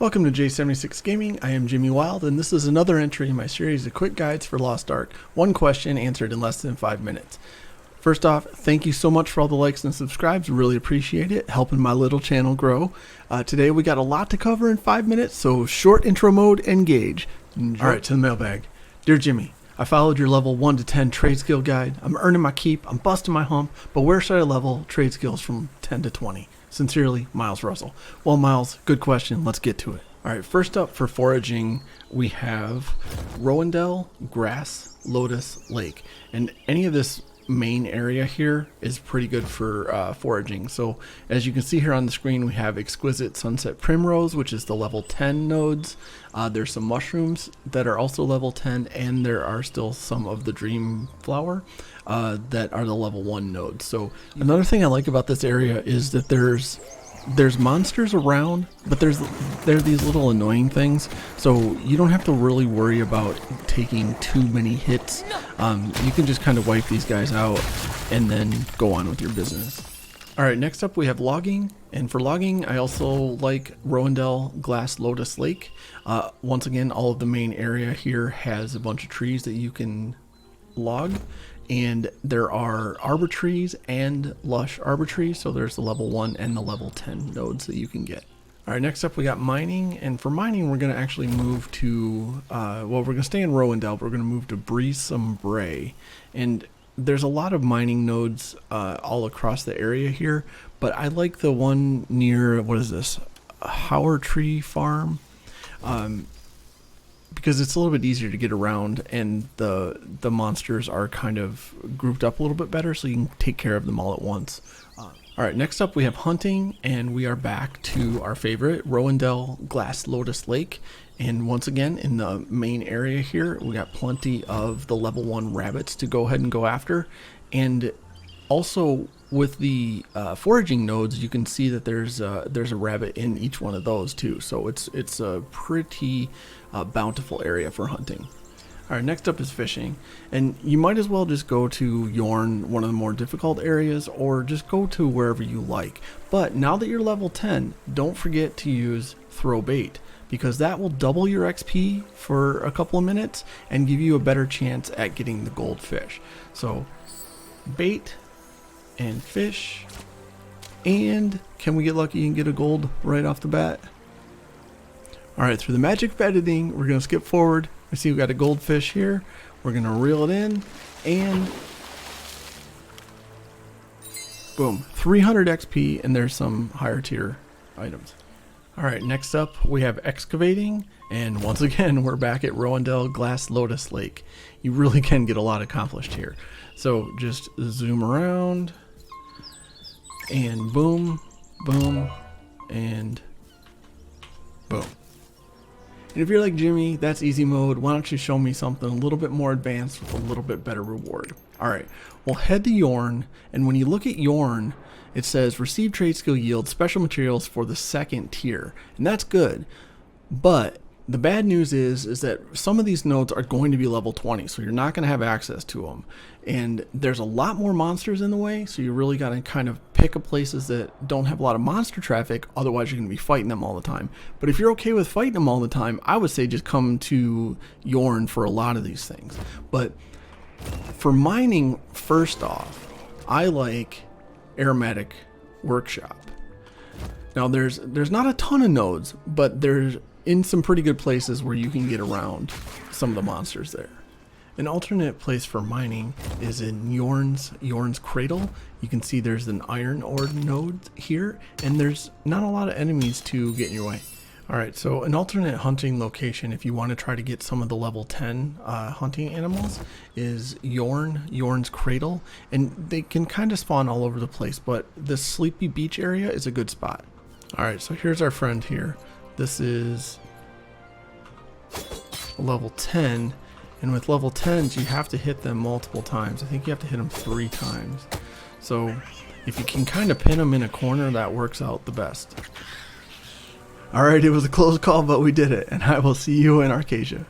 Welcome to J76 Gaming. I am Jimmy Wild, and this is another entry in my series of quick guides for Lost Ark. One question answered in less than 5 minutes. First off, thank you so much for all the likes and subscribes. Really appreciate it, helping my little channel grow. Today we got a lot to cover in 5 minutes, so short intro mode, engage. Alright, to the mailbag. Dear Jimmy, I followed your level 1 to 10 trade skill guide. I'm earning my keep, I'm busting my hump, but where should I level trade skills from 10 to 20? Sincerely, Miles Russell. Well, Miles, good question. Let's get to it. All right, first up for foraging, we have Rowendell, Grass, Lotus, Lake. And any of this main area here is pretty good for foraging. So as you can see here on the screen, we have Exquisite Sunset Primrose, which is the level 10 nodes. There's some mushrooms that are also level 10, and there are still some of the Dream Flower that are the level 1 nodes. So another thing I like about this area is that there's monsters around, but there are these little annoying things, so you don't have to really worry about taking too many hits. You can just kind of wipe these guys out and then go on with your business. Alright, next up we have logging, and for logging I also like Rowendell, Glass, Lotus, Lake. Once again, all of the main area here has a bunch of trees that you can log, and there are arbor trees and lush arbor trees, so there's the level 1 and the level 10 nodes that you can get. Alright, next up we got mining, and for mining we're going to actually move to, we're going to stay in Rowendell, but we're going to move to Breezesome Bray. And there's a lot of mining nodes all across the area here, but I like the one near, what is this, Hower Tree Farm, because it's a little bit easier to get around, and the monsters are kind of grouped up a little bit better, so you can take care of them all at once. Alright, next up we have hunting, and we are back to our favorite, Rowendell, Glass, Lotus, Lake. And once again, in the main area here, we got plenty of the level 1 rabbits to go ahead and go after. And also with the foraging nodes, you can see that there's a rabbit in each one of those too. So it's a pretty bountiful area for hunting. Alright, next up is fishing, and you might as well just go to Yorn, one of the more difficult areas, or just go to wherever you like. But now that you're level 10, don't forget to use throw bait, because that will double your XP for a couple of minutes and give you a better chance at getting the goldfish. So bait and fish, and can we get lucky and get a gold right off the bat? Alright, through the magic of editing, we're going to skip forward. We see we got a goldfish here. We're going to reel it in, and boom, 300 XP, and there's some higher tier items. Alright, next up we have excavating, and once again we're back at Rowendell, Glass, Lotus, Lake. You really can get a lot accomplished here. So just zoom around, and boom, boom, and boom. And if you're like Jimmy, that's easy mode. Why don't you show me something a little bit more advanced with a little bit better reward? Alright, we'll head to Yorn, and when you look at Yorn, it says receive trade skill yield special materials for the 2nd tier, and that's good. But the bad news is that some of these nodes are going to be level 20, so you're not going to have access to them. And there's a lot more monsters in the way, so you really got to kind of pick up places that don't have a lot of monster traffic, otherwise you're going to be fighting them all the time. But if you're okay with fighting them all the time, I would say just come to Yorn for a lot of these things. But for mining, first off, I like Aromatic Workshop. Now there's not a ton of nodes, but there's in some pretty good places where you can get around some of the monsters there. An alternate place for mining is in Yorn's Cradle. You can see there's an iron ore node here, and there's not a lot of enemies to get in your way. Alright, so an alternate hunting location if you want to try to get some of the level 10 hunting animals is Yorn's Cradle, and they can kind of spawn all over the place, but the Sleepy Beach area is a good spot. Alright, so here's our friend here. This is level 10, and with level 10s you have to hit them multiple times. I think you have to hit them 3 times. So if you can kind of pin them in a corner, that works out the best. Alright, it was a close call, but we did it, and I will see you in Arcasia.